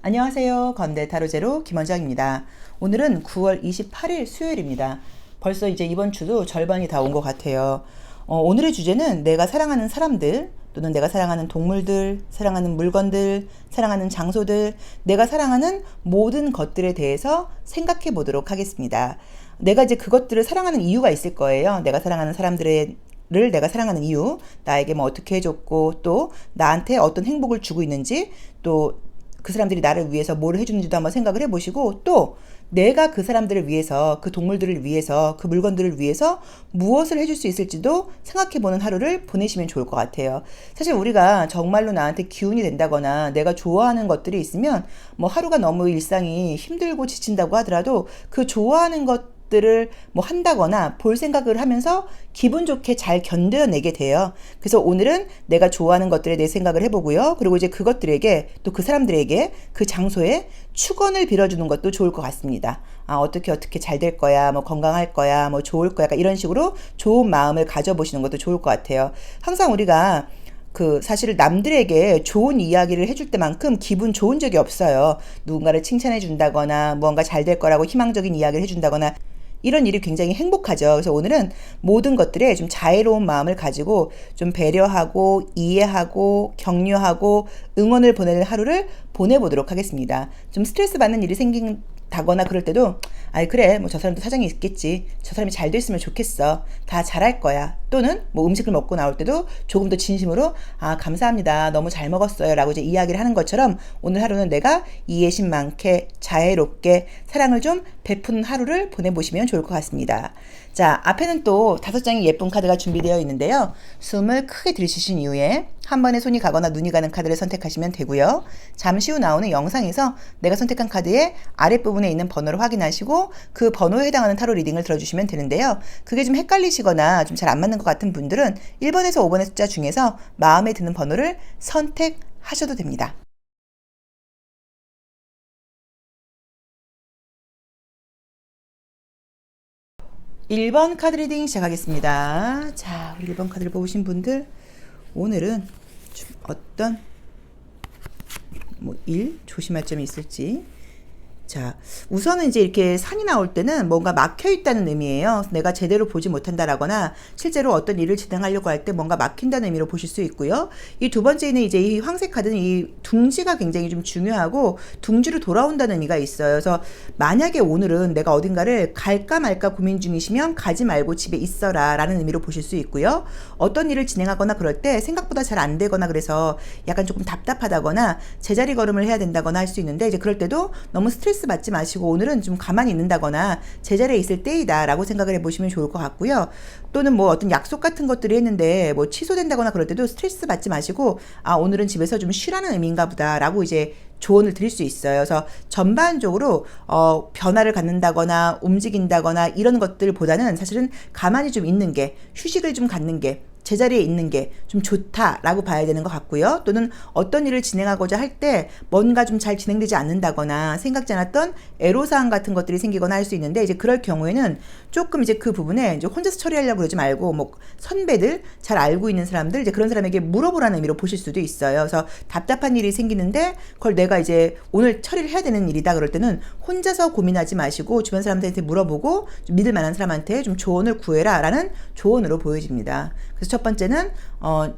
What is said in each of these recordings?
안녕하세요. 건대 타로제로 김원장입니다. 오늘은 9월 28일 수요일입니다. 벌써 이제 이번 주도 절반이 다 온 것 같아요. 오늘의 주제는 내가 사랑하는 사람들 또는 내가 사랑하는 동물들, 사랑하는 물건들, 사랑하는 장소들, 내가 사랑하는 모든 것들에 대해서 생각해 보도록 하겠습니다. 내가 이제 그것들을 사랑하는 이유가 있을 거예요. 내가 사랑하는 사람들의 내가 사랑하는 이유, 나에게 뭐 어떻게 해줬고, 또 나한테 어떤 행복을 주고 있는지, 또 그 사람들이 나를 위해서 뭘 해주는지도 한번 생각을 해보시고, 또 내가 그 사람들을 위해서, 그 동물들을 위해서, 그 물건들을 위해서 무엇을 해줄 수 있을지도 생각해보는 하루를 보내시면 좋을 것 같아요. 사실 우리가 정말로 나한테 기운이 된다거나 내가 좋아하는 것들이 있으면 뭐 하루가 너무 일상이 힘들고 지친다고 하더라도 그 좋아하는 것들을 뭐 한다거나 볼 생각을 하면서 기분 좋게 잘 견뎌내게 돼요. 그래서 오늘은 내가 좋아하는 것들에 대해 생각을 해보고요. 그리고 이제 그것들에게 또 그 사람들에게 그 장소에 축원을 빌어주는 것도 좋을 것 같습니다. 어떻게 잘 될 거야, 뭐 건강할 거야, 뭐 좋을 거야, 이런 식으로 좋은 마음을 가져보시는 것도 좋을 것 같아요. 항상 우리가 사실 남들에게 좋은 이야기를 해줄 때만큼 기분 좋은 적이 없어요. 누군가를 칭찬해 준다거나 무언가 잘 될 거라고 희망적인 이야기를 해준다거나 이런 일이 굉장히 행복하죠. 그래서 오늘은 모든 것들에 좀 자애로운 마음을 가지고 좀 배려하고 이해하고 격려하고 응원을 보내는 하루를 보내보도록 하겠습니다. 좀 스트레스 받는 일이 생긴다거나 그럴 때도 아이 그래 뭐 저 사람도 사정이 있겠지, 저 사람이 잘 됐으면 좋겠어, 다 잘할 거야, 또는 뭐 음식을 먹고 나올 때도 조금 더 진심으로 감사합니다, 너무 잘 먹었어요 라고 이제 이야기를 하는 것처럼 오늘 하루는 내가 이해심 많게 자애롭게 사랑을 좀 베푸는 하루를 보내보시면 좋을 것 같습니다. 자, 앞에는 또 5장의 예쁜 카드가 준비되어 있는데요. 숨을 크게 들이쉬신 이후에 한 번에 손이 가거나 눈이 가는 카드를 선택하시면 되고요. 잠시 후 나오는 영상에서 내가 선택한 카드의 아랫부분에 있는 번호를 확인하시고 그 번호에 해당하는 타로 리딩을 들어주시면 되는데요. 그게 좀 헷갈리시거나 좀 잘 안 맞는 것 같은 분들은 1번에서 5번의 숫자 중에서 마음에 드는 번호를 선택하셔도 됩니다. 1번 카드 리딩 시작하겠습니다. 자, 우리 1번 카드를 뽑으신 분들, 오늘은 좀 어떤 일 조심할 점이 있을지. 자, 우선은 이제 이렇게 산이 나올 때는 뭔가 막혀 있다는 의미예요. 내가 제대로 보지 못한다라거나 실제로 어떤 일을 진행하려고 할 때 뭔가 막힌다는 의미로 보실 수 있고요. 이 두 번째는 이제 이 황색 카드는 이 둥지가 굉장히 좀 중요하고 둥지로 돌아온다는 의미가 있어요. 그래서 만약에 오늘은 내가 어딘가를 갈까 말까 고민 중이시면 가지 말고 집에 있어라 라는 의미로 보실 수 있고요. 어떤 일을 진행하거나 그럴 때 생각보다 잘 안 되거나 그래서 약간 조금 답답하다거나 제자리 걸음을 해야 된다거나 할 수 있는데, 이제 그럴 때도 너무 스트레스 받지 마시고 오늘은 좀 가만히 있는다거나 제자리에 있을 때이다 라고 생각을 해보시면 좋을 것 같고요. 또는 뭐 어떤 약속 같은 것들이 했는데 뭐 취소된다거나 그럴 때도 스트레스 받지 마시고 오늘은 집에서 좀 쉬라는 의미인가 보다 라고 이제 조언을 드릴 수 있어요. 그래서 전반적으로 변화를 갖는다거나 움직인다거나 이런 것들보다는 사실은 가만히 좀 있는 게, 휴식을 좀 갖는 게, 제자리에 있는 게 좀 좋다라고 봐야 되는 것 같고요. 또는 어떤 일을 진행하고자 할 때 뭔가 좀 잘 진행되지 않는다거나 생각지 않았던 애로사항 같은 것들이 생기거나 할 수 있는데, 이제 그럴 경우에는 조금 이제 그 부분에 이제 혼자서 처리하려고 그러지 말고 뭐 선배들, 잘 알고 있는 사람들, 이제 그런 사람에게 물어보라는 의미로 보실 수도 있어요. 그래서 답답한 일이 생기는데 그걸 내가 이제 오늘 처리를 해야 되는 일이다 그럴 때는 혼자서 고민하지 마시고 주변 사람들한테 물어보고 좀 믿을 만한 사람한테 좀 조언을 구해라 라는 조언으로 보여집니다. 그래서 첫 번째는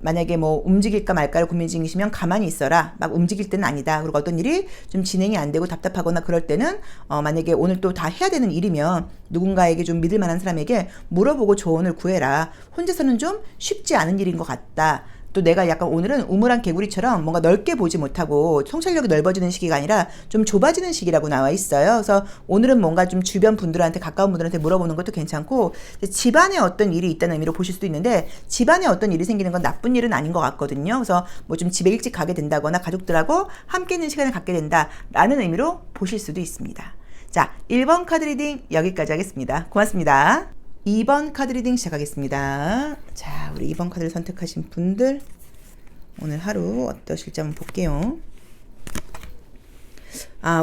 만약에 뭐 움직일까 말까를 고민 중이시면 가만히 있어라. 막 움직일 때는 아니다. 그리고 어떤 일이 좀 진행이 안 되고 답답하거나 그럴 때는 만약에 오늘 또 다 해야 되는 일이면 누군가에게 좀 믿을 만한 사람에게 물어보고 조언을 구해라. 혼자서는 좀 쉽지 않은 일인 것 같다. 또 내가 약간 오늘은 우물안 개구리처럼 뭔가 넓게 보지 못하고 통찰력이 넓어지는 시기가 아니라 좀 좁아지는 시기라고 나와 있어요. 그래서 오늘은 뭔가 좀 주변 분들한테, 가까운 분들한테 물어보는 것도 괜찮고, 집안에 어떤 일이 있다는 의미로 보실 수도 있는데 집안에 어떤 일이 생기는 건 나쁜 일은 아닌 것 같거든요. 그래서 뭐 좀 집에 일찍 가게 된다거나 가족들하고 함께 있는 시간을 갖게 된다라는 의미로 보실 수도 있습니다. 자, 1번 카드 리딩 여기까지 하겠습니다. 고맙습니다. 2번 카드 리딩 시작하겠습니다. 자, 우리 2번 카드를 선택하신 분들 오늘 하루 어떠실지 한번 볼게요.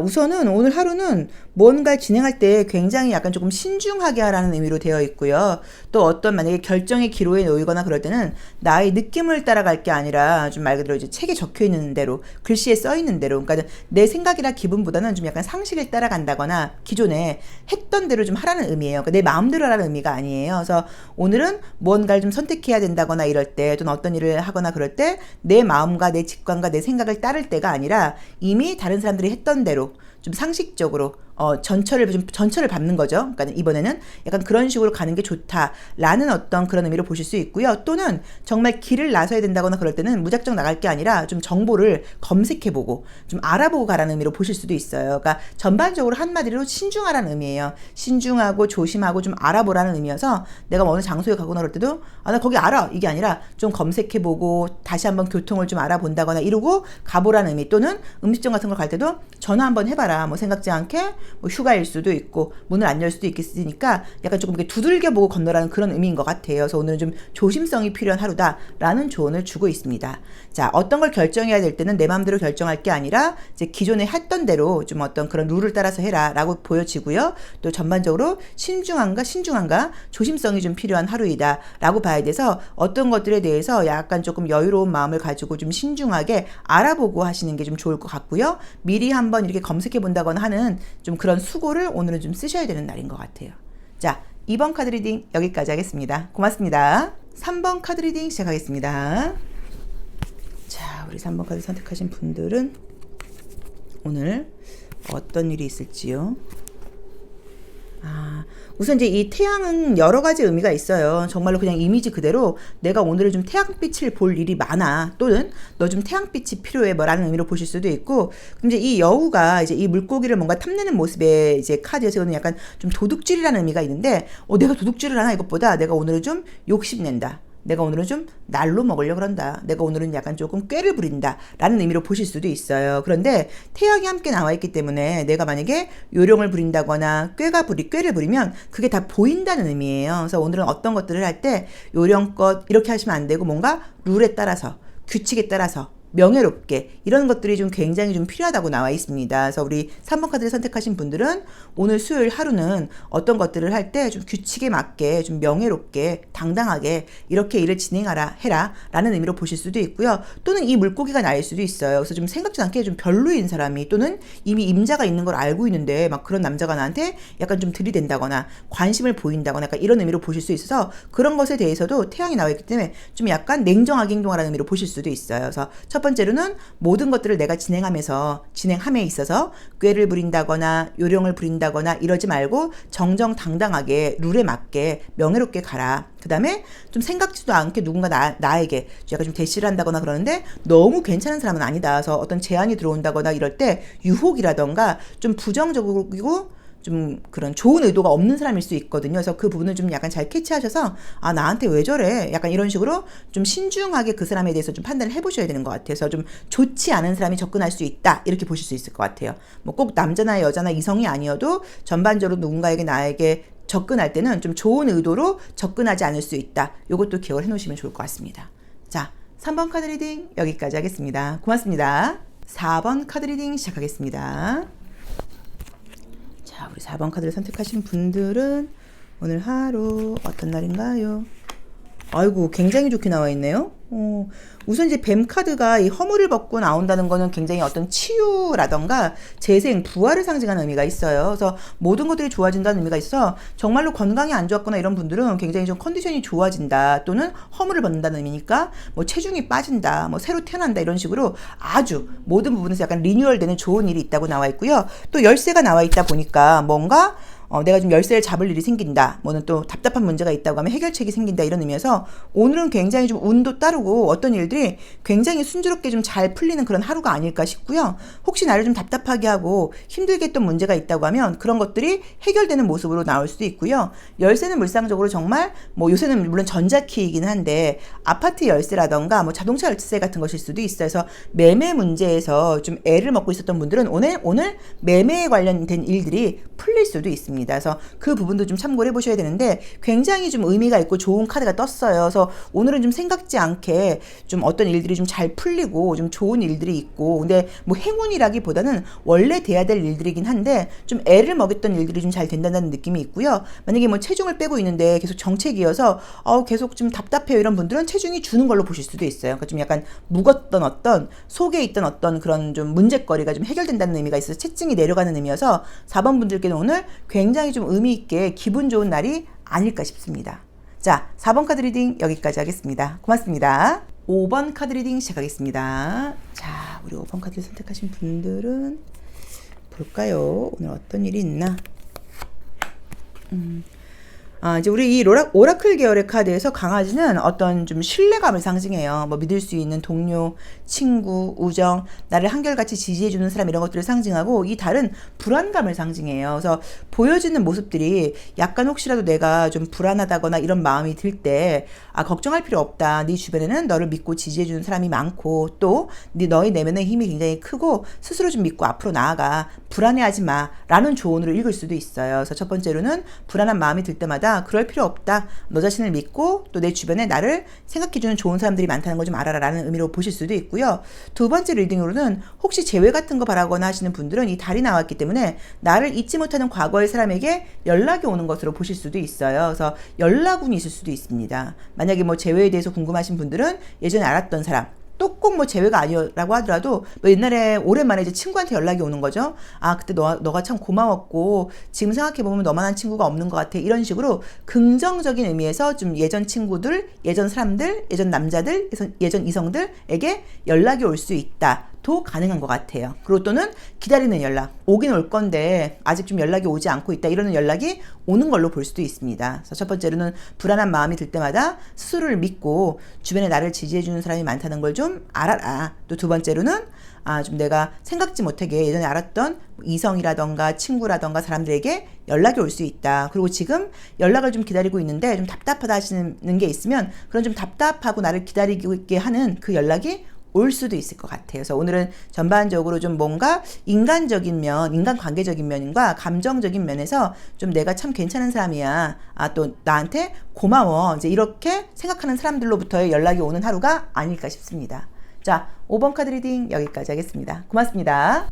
우선은 오늘 하루는 뭔가를 진행할 때 굉장히 약간 조금 신중하게 하라는 의미로 되어 있고요. 또 어떤 만약에 결정의 기로에 놓이거나 그럴 때는 나의 느낌을 따라갈 게 아니라 좀 말 그대로 이제 책에 적혀 있는 대로, 글씨에 써 있는 대로, 그러니까 내 생각이나 기분보다는 좀 약간 상식을 따라간다거나 기존에 했던 대로 좀 하라는 의미예요. 그러니까 내 마음대로 하라는 의미가 아니에요. 그래서 오늘은 뭔가를 좀 선택해야 된다거나 이럴 때, 또는 어떤 일을 하거나 그럴 때 내 마음과 내 직관과 내 생각을 따를 때가 아니라 이미 다른 사람들이 했던 대로 좀 상식적으로 전철을 밟는 거죠. 그러니까 이번에는 약간 그런 식으로 가는 게 좋다라는 어떤 그런 의미로 보실 수 있고요. 또는 정말 길을 나서야 된다거나 그럴 때는 무작정 나갈 게 아니라 좀 정보를 검색해보고 좀 알아보고 가라는 의미로 보실 수도 있어요. 그러니까 전반적으로 한마디로 신중하라는 의미예요. 신중하고 조심하고 좀 알아보라는 의미여서 내가 어느 장소에 가거나 그럴 때도 나 거기 알아 이게 아니라 좀 검색해보고 다시 한번 교통을 좀 알아본다거나 이러고 가보라는 의미, 또는 음식점 같은 걸 갈 때도 전화 한번 해봐라. 뭐 생각지 않게 뭐 휴가일 수도 있고 문을 안 열 수도 있겠으니까 약간 조금 이렇게 두들겨 보고 건너라는 그런 의미인 것 같아요. 그래서 오늘은 좀 조심성이 필요한 하루다라는 조언을 주고 있습니다. 자, 어떤 걸 결정해야 될 때는 내 마음대로 결정할 게 아니라 이제 기존에 했던 대로 좀 어떤 그런 룰을 따라서 해라라고 보여지고요. 또 전반적으로 신중함과 조심성이 좀 필요한 하루이다라고 봐야 돼서 어떤 것들에 대해서 약간 조금 여유로운 마음을 가지고 좀 신중하게 알아보고 하시는 게 좀 좋을 것 같고요. 미리 한번 이렇게 검색해 본다거나 하는 좀 그런 수고를 오늘은 좀 쓰셔야 되는 날인 것 같아요. 자, 2번 카드 리딩 여기까지 하겠습니다. 고맙습니다. 3번 카드 리딩 시작하겠습니다. 자, 우리 3번 카드 선택하신 분들은 오늘 어떤 일이 있을지요? 우선 이제 이 태양은 여러 가지 의미가 있어요. 정말로 그냥 이미지 그대로 내가 오늘은 좀 태양빛을 볼 일이 많아, 또는 너 좀 태양빛이 필요해 뭐라는 의미로 보실 수도 있고, 근데 이 여우가 이제 이 물고기를 뭔가 탐내는 모습의 이제 카드에서는 약간 좀 도둑질이라는 의미가 있는데, 내가 도둑질을 하나 이것보다 내가 오늘은 좀 욕심낸다, 내가 오늘은 좀 날로 먹으려고 그런다, 내가 오늘은 약간 조금 꾀를 부린다 라는 의미로 보실 수도 있어요. 그런데 태양이 함께 나와 있기 때문에 내가 만약에 요령을 부린다거나 꾀를 부리면 그게 다 보인다는 의미예요. 그래서 오늘은 어떤 것들을 할 때 요령껏 이렇게 하시면 안 되고 뭔가 룰에 따라서, 규칙에 따라서 명예롭게, 이런 것들이 좀 굉장히 좀 필요하다고 나와 있습니다. 그래서 우리 3번 카드를 선택하신 분들은 오늘 수요일 하루는 어떤 것들을 할 때 좀 규칙에 맞게 좀 명예롭게 당당하게 이렇게 일을 해라 라는 의미로 보실 수도 있고요. 또는 이 물고기가 나일 수도 있어요. 그래서 좀 생각지 않게 좀 별로인 사람이, 또는 이미 임자가 있는 걸 알고 있는데 막 그런 남자가 나한테 약간 좀 들이댄다거나 관심을 보인다거나 약간 이런 의미로 보실 수 있어서 그런 것에 대해서도 태양이 나와 있기 때문에 좀 약간 냉정하게 행동하라는 의미로 보실 수도 있어요. 그래서 첫 번째로는 모든 것들을 내가 진행함에 있어서 꾀를 부린다거나 요령을 부린다거나 이러지 말고 정정당당하게 룰에 맞게 명예롭게 가라. 그 다음에 좀 생각지도 않게 누군가 나에게 약간 좀 대시를 한다거나 그러는데 너무 괜찮은 사람은 아니다. 그래서 어떤 제안이 들어온다거나 이럴 때 유혹이라던가 좀 부정적이고 좀 그런 좋은 의도가 없는 사람일 수 있거든요. 그래서 그 부분을 좀 약간 잘 캐치하셔서 나한테 왜 저래? 약간 이런 식으로 좀 신중하게 그 사람에 대해서 좀 판단을 해보셔야 되는 것 같아서 좀 좋지 않은 사람이 접근할 수 있다. 이렇게 보실 수 있을 것 같아요. 뭐 꼭 남자나 여자나 이성이 아니어도 전반적으로 누군가에게 나에게 접근할 때는 좀 좋은 의도로 접근하지 않을 수 있다. 이것도 기억을 해놓으시면 좋을 것 같습니다. 자, 3번 카드 리딩 여기까지 하겠습니다. 고맙습니다. 4번 카드 리딩 시작하겠습니다. 자, 우리 4번 카드를 선택하신 분들은 오늘 하루 어떤 날인가요? 아이고, 굉장히 좋게 나와 있네요. 우선 이제 뱀 카드가 이 허물을 벗고 나온다는 거는 굉장히 어떤 치유라던가 재생, 부활을 상징하는 의미가 있어요. 그래서 모든 것들이 좋아진다는 의미가 있어 정말로 건강이 안 좋았거나 이런 분들은 굉장히 좀 컨디션이 좋아진다, 또는 허물을 벗는다는 의미니까 뭐 체중이 빠진다, 뭐 새로 태어난다, 이런 식으로 아주 모든 부분에서 약간 리뉴얼되는 좋은 일이 있다고 나와 있고요. 또 열쇠가 나와 있다 보니까 뭔가 내가 좀 열쇠를 잡을 일이 생긴다, 뭐는 또 답답한 문제가 있다고 하면 해결책이 생긴다, 이런 의미여서 오늘은 굉장히 좀 운도 따르고 어떤 일들이 굉장히 순조롭게 좀 잘 풀리는 그런 하루가 아닐까 싶고요. 혹시 나를 좀 답답하게 하고 힘들게 했던 문제가 있다고 하면 그런 것들이 해결되는 모습으로 나올 수도 있고요. 열쇠는 물상적으로 정말 뭐 요새는 물론 전자키이긴 한데 아파트 열쇠라던가 뭐 자동차 열쇠 같은 것일 수도 있어요. 그래서 매매 문제에서 좀 애를 먹고 있었던 분들은 오늘 매매에 관련된 일들이 풀릴 수도 있습니다. 있습니다. 그래서 그 부분도 좀 참고를 해보셔야 되는데 굉장히 좀 의미가 있고 좋은 카드가 떴어요. 그래서 오늘은 좀 생각지 않게 좀 어떤 일들이 좀 잘 풀리고 좀 좋은 일들이 있고, 근데 뭐 행운이라기보다는 원래 돼야 될 일들이긴 한데 좀 애를 먹였던 일들이 좀 잘 된다는 느낌이 있고요. 만약에 뭐 체중을 빼고 있는데 계속 정체기여서 계속 좀 답답해요 이런 분들은 체중이 주는 걸로 보실 수도 있어요. 그러니까 좀 약간 묵었던 어떤 속에 있던 어떤 그런 좀 문제거리가 좀 해결된다는 의미가 있어서 체증이 내려가는 의미여서 4번 분들께는 오늘 굉장히 좀 의미 있게 기분 좋은 날이 아닐까 싶습니다. 자, 4번 카드 리딩 여기까지 하겠습니다. 고맙습니다. 5번 카드 리딩 시작하겠습니다. 자, 우리 5번 카드를 선택하신 분들은 볼까요? 오늘 어떤 일이 있나? 이제 우리 이 오라클 계열의 카드에서 강아지는 어떤 좀 신뢰감을 상징해요. 뭐 믿을 수 있는 동료, 친구, 우정, 나를 한결같이 지지해주는 사람 이런 것들을 상징하고, 이 달은 불안감을 상징해요. 그래서 보여지는 모습들이 약간 혹시라도 내가 좀 불안하다거나 이런 마음이 들 때 걱정할 필요 없다. 네 주변에는 너를 믿고 지지해주는 사람이 많고 또 너의 내면의 힘이 굉장히 크고 스스로 좀 믿고 앞으로 나아가. 불안해하지 마 라는 조언으로 읽을 수도 있어요. 그래서 첫 번째로는 불안한 마음이 들 때마다 그럴 필요 없다. 너 자신을 믿고 또 내 주변에 나를 생각해주는 좋은 사람들이 많다는 걸 좀 알아라 라는 의미로 보실 수도 있고요. 두 번째 리딩으로는 혹시 재회 같은 거 바라거나 하시는 분들은 이 달이 나왔기 때문에 나를 잊지 못하는 과거의 사람에게 연락이 오는 것으로 보실 수도 있어요. 그래서 연락운이 있을 수도 있습니다. 만약에 뭐 재회에 대해서 궁금하신 분들은 예전에 알았던 사람, 또 꼭 뭐 재회가 아니라고 하더라도 뭐 옛날에 오랜만에 이제 친구한테 연락이 오는 거죠. 그때 너가 참 고마웠고 지금 생각해보면 너만한 친구가 없는 것 같아. 이런 식으로 긍정적인 의미에서 좀 예전 친구들, 예전 사람들, 예전 남자들, 예전 이성들에게 연락이 올 수 있다. 도 가능한 것 같아요. 그리고 또는 기다리는 연락, 오긴 올 건데 아직 좀 연락이 오지 않고 있다. 이러는 연락이 오는 걸로 볼 수도 있습니다. 그래서 첫 번째로는 불안한 마음이 들 때마다 스스로를 믿고 주변에 나를 지지해주는 사람이 많다는 걸 좀 알아라. 또 두 번째로는 좀 내가 생각지 못하게 예전에 알았던 이성이라던가 친구라던가 사람들에게 연락이 올 수 있다. 그리고 지금 연락을 좀 기다리고 있는데 좀 답답하다 하시는 게 있으면 그런 좀 답답하고 나를 기다리게 하는 그 연락이 올 수도 있을 것 같아요. 그래서 오늘은 전반적으로 좀 뭔가 인간적인 면, 인간관계적인 면과 감정적인 면에서 좀 내가 참 괜찮은 사람이야. 또 나한테 고마워. 이제 이렇게 생각하는 사람들로부터의 연락이 오는 하루가 아닐까 싶습니다. 자, 5번 카드 리딩 여기까지 하겠습니다. 고맙습니다.